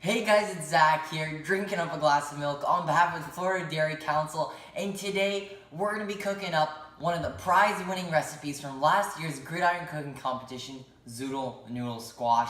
Hey guys, it's Zach here, drinking up a glass of milk on behalf of the Florida Dairy Council, and today we're going to be cooking up one of the prize-winning recipes from last year's Gridiron cooking competition, Zoodle Noodle Squash.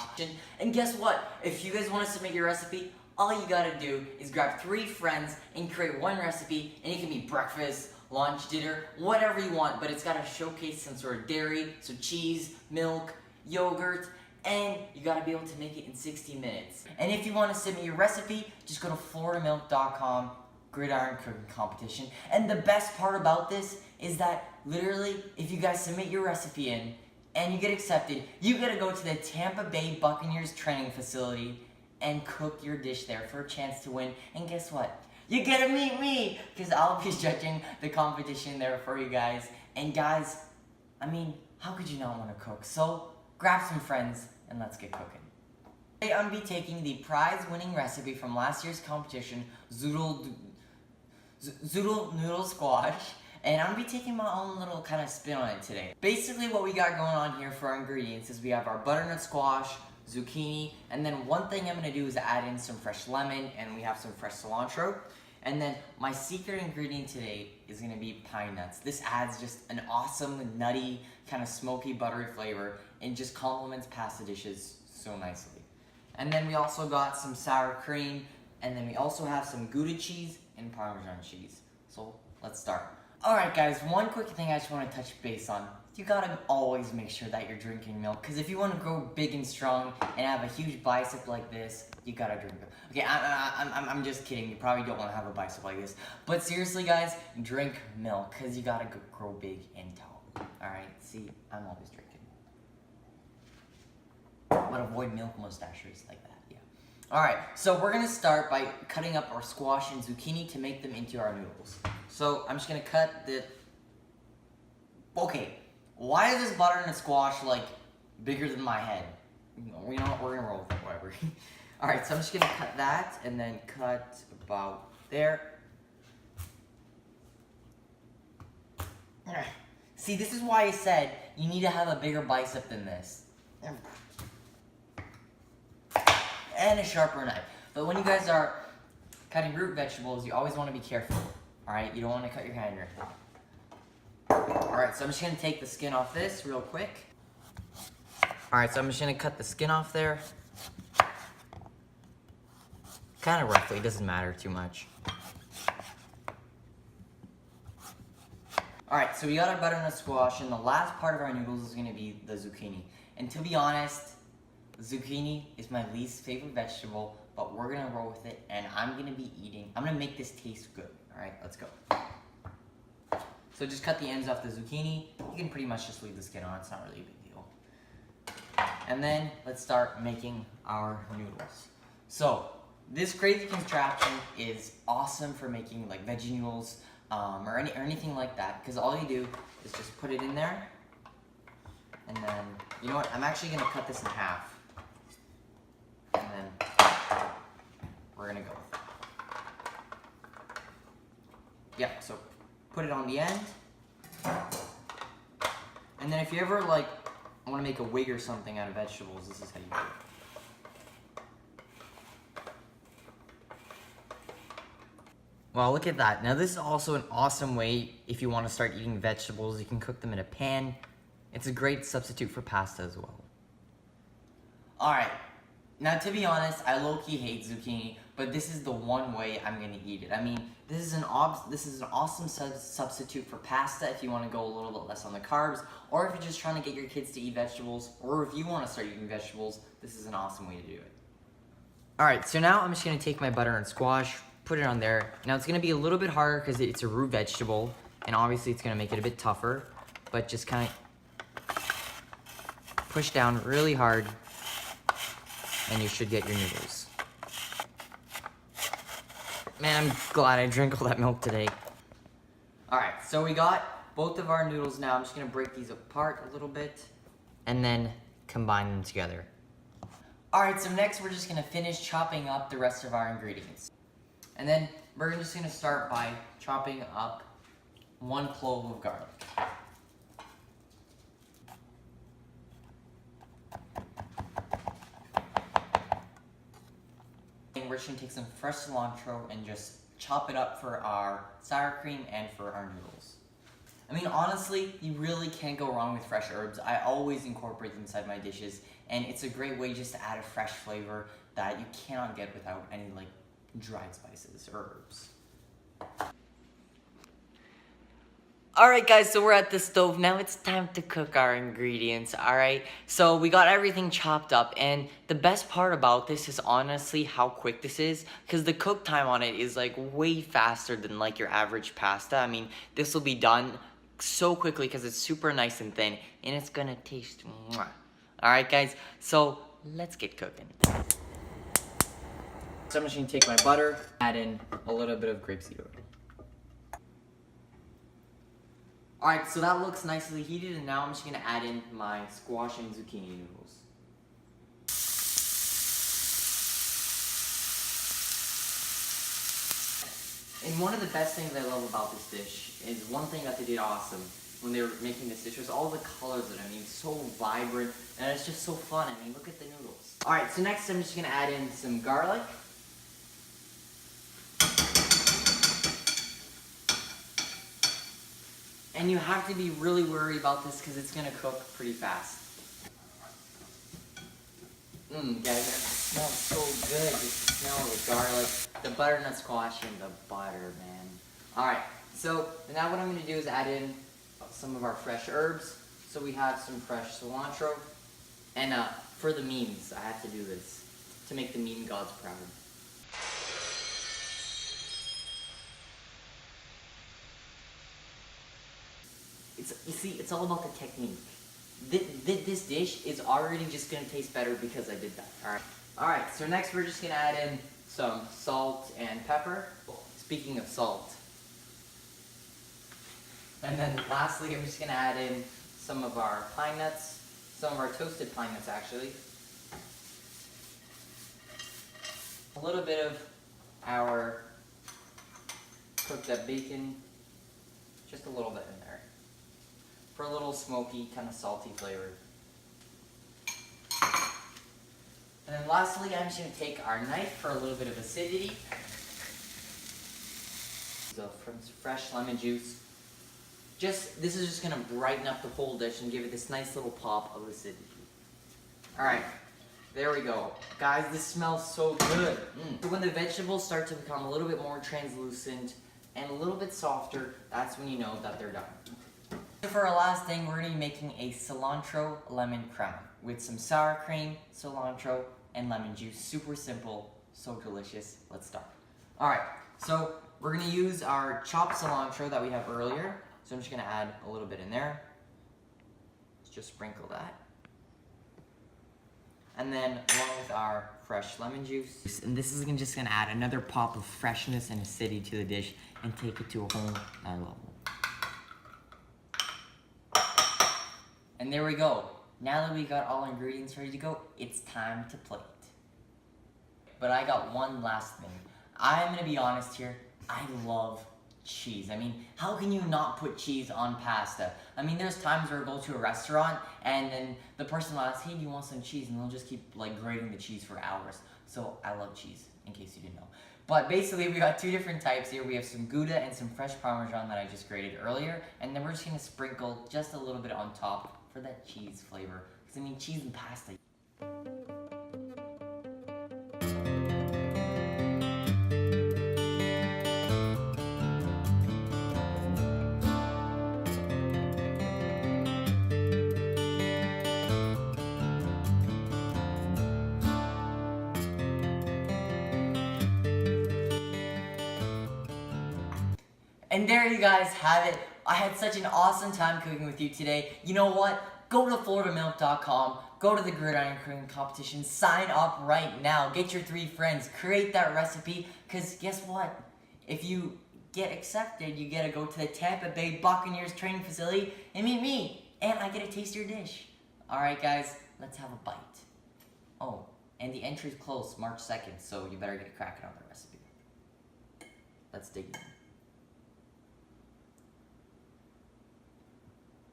And guess what? If you guys want to submit your recipe, all you gotta do is grab 3 friends and create one recipe, and it can be breakfast, lunch, dinner, whatever you want, but it's gotta showcase some sort of dairy, so cheese, milk, yogurt, and you gotta be able to make it in 60 minutes. And if you want to submit your recipe, just go to floridamilk.com, Gridiron cooking competition. And the best part about this is that literally, if you guys submit your recipe in and you get accepted, you gotta go to the Tampa Bay Buccaneers training facility and cook your dish there for a chance to win. And guess what? You get to meet me, because I'll be judging the competition there for you guys. And guys, I mean, how could you not want to cook? So grab some friends and let's get cooking. Today I'm going to be taking the prize-winning recipe from last year's competition, Zoodle Noodle Squash, and I'm going to be taking my own little kind of spin on it today. Basically what we got going on here for our ingredients is we have our butternut squash, zucchini, and then one thing I'm going to do is add in some fresh lemon, and we have some fresh cilantro. And then my secret ingredient today is going to be pine nuts. This adds just an awesome, nutty, kind of smoky, buttery flavor and just complements pasta dishes so nicely. And then we also got some sour cream, and then we also have some Gouda cheese and Parmesan cheese. So let's start. Alright guys, one quick thing I just want to touch base on. You gotta always make sure that you're drinking milk, because if you want to grow big and strong and have a huge bicep like this, you gotta drink milk. Okay, I'm just kidding. You probably don't want to have a bicep like this, but seriously, guys, drink milk because you gotta grow big and tall. All right, see, I'm always drinking, but avoid milk mustaches like that. Yeah. All right, so we're gonna start by cutting up our squash and zucchini to make them into our noodles. So I'm just gonna cut the. Okay. Why is this butternut squash, like, bigger than my head? You know what, we're gonna roll with it, whatever. Alright, so I'm just gonna cut that, and then cut about there. See, this is why I said you need to have a bigger bicep than this. And a sharper knife. But when you guys are cutting root vegetables, you always want to be careful. Alright, you don't want to cut your hand or anything. Alright, so I'm just going to take the skin off this real quick. Alright, so I'm just going to cut the skin off there. Kind of roughly, it doesn't matter too much. Alright, so we got our butternut squash, and the last part of our noodles is going to be the zucchini. And to be honest, zucchini is my least favorite vegetable, but we're going to roll with it, and I'm going to make this taste good. Alright, let's go. So just cut the ends off the zucchini. You can pretty much just leave the skin on, it's not really a big deal. And then let's start making our noodles. So this crazy contraption is awesome for making like veggie noodles or anything like that, because all you do is just put it in there, and then, you know what, I'm actually gonna cut this in half, and then we're gonna go with it. Yeah, so put it on the end, and then if you ever like want to make a wig or something out of vegetables, this is how you do it. Wow, look at that. Now this is also an awesome way if you want to start eating vegetables. You can cook them in a pan. It's a great substitute for pasta as well. Alright, now to be honest, I low-key hate zucchini, but this is the one way I'm going to eat it. I mean, this is an awesome substitute for pasta if you want to go a little bit less on the carbs, or if you're just trying to get your kids to eat vegetables, or if you want to start eating vegetables, this is an awesome way to do it. Alright, so now I'm just going to take my butternut squash, put it on there. Now it's going to be a little bit harder because it's a root vegetable, and obviously it's going to make it a bit tougher, but just kind of push down really hard, and you should get your noodles. Man, I'm glad I drank all that milk today. Alright, so we got both of our noodles now. I'm just going to break these apart a little bit and then combine them together. Alright, so next we're just going to finish chopping up the rest of our ingredients. And then we're just going to start by chopping up 1 clove of garlic. we're just gonna take some fresh cilantro and just chop it up for our sour cream and for our noodles. I mean, honestly, you really can't go wrong with fresh herbs. I always incorporate them inside my dishes, and it's a great way just to add a fresh flavor that you cannot get without any like dried spices or herbs. Alright guys, so we're at the stove. Now it's time to cook our ingredients, alright? So we got everything chopped up, and the best part about this is honestly how quick this is, because the cook time on it is like way faster than like your average pasta. I mean, this will be done so quickly because it's super nice and thin, and it's gonna taste mwah. Alright guys, so let's get cooking. So I'm just gonna take my butter, add in a little bit of grapeseed oil. Alright, so that looks nicely heated, and now I'm just gonna add in my squash and zucchini noodles. And one of the best things I love about this dish is one thing that they did awesome when they were making this dish was all the colors that I mean, so vibrant, and it's just so fun. I mean, look at the noodles. Alright, so next I'm just gonna add in some garlic. And you have to be really worried about this because it's gonna cook pretty fast. Guys, that smells so good. Just the smell of the garlic, the butternut squash, and the butter, man. Alright, so now what I'm gonna do is add in some of our fresh herbs. So we have some fresh cilantro. And for the memes, I have to do this to make the meme gods proud. You see, it's all about the technique. This dish is already just gonna taste better because I did that, alright? Alright, so next we're just gonna add in some salt and pepper. Speaking of salt. And then lastly, I'm just gonna add in some of our pine nuts, some of our toasted pine nuts actually. A little bit of our cooked up bacon, just a little bit in there. For a little smoky, kind of salty flavor. And then lastly, I'm just going to take our knife for a little bit of acidity. So from some fresh lemon juice. This is just going to brighten up the whole dish and give it this nice little pop of acidity. Alright, there we go. Guys, this smells so good. So when the vegetables start to become a little bit more translucent and a little bit softer, that's when you know that they're done. For our last thing, we're going to be making a cilantro lemon crema with some sour cream, cilantro, and lemon juice. Super simple, so delicious. Let's start. Alright, so we're going to use our chopped cilantro that we have earlier. So I'm just going to add a little bit in there. Let's just sprinkle that. And then along with our fresh lemon juice. And this is just going to add another pop of freshness and acidity to the dish and take it to a whole nother level. And there we go. Now that we got all ingredients ready to go, it's time to plate. But I got one last thing. I'm gonna be honest here, I love cheese. I mean, how can you not put cheese on pasta? I mean, there's times where I go to a restaurant and then the person will ask, hey, do you want some cheese? And they'll just keep like grating the cheese for hours. So I love cheese, in case you didn't know. But basically, we got two different types here. We have some Gouda and some fresh Parmesan that I just grated earlier. And then we're just gonna sprinkle just a little bit on top for that cheese flavor. Because I mean, cheese and pasta. And there you guys have it. I had such an awesome time cooking with you today. You know what? Go to floridamilk.com, go to the Gridiron cooking competition, sign up right now, get your 3 friends, create that recipe, because guess what? If you get accepted, you get to go to the Tampa Bay Buccaneers training facility and meet me, and I get to taste your dish. Alright guys, let's have a bite. Oh, and the entry's close, March 2nd, so you better get cracking on the recipe. Let's dig in.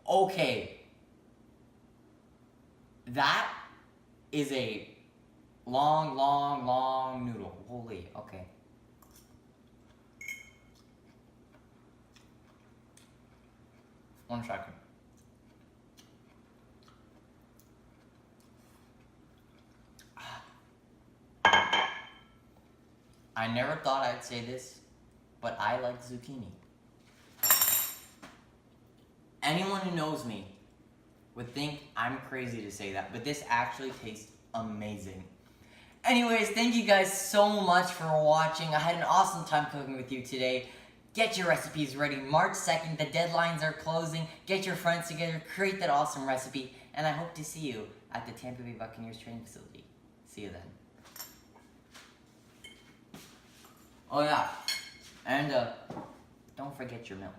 Okay. That is a long noodle. Holy. 1 second. I never thought I'd say this, but I like zucchini. Anyone who knows me would think I'm crazy to say that, but this actually tastes amazing. Anyways, thank you guys so much for watching. I had an awesome time cooking with you today. Get your recipes ready. March 2nd, the deadlines are closing. Get your friends together, create that awesome recipe, and I hope to see you at the Tampa Bay Buccaneers training facility. See you then. Oh yeah, and don't forget your milk.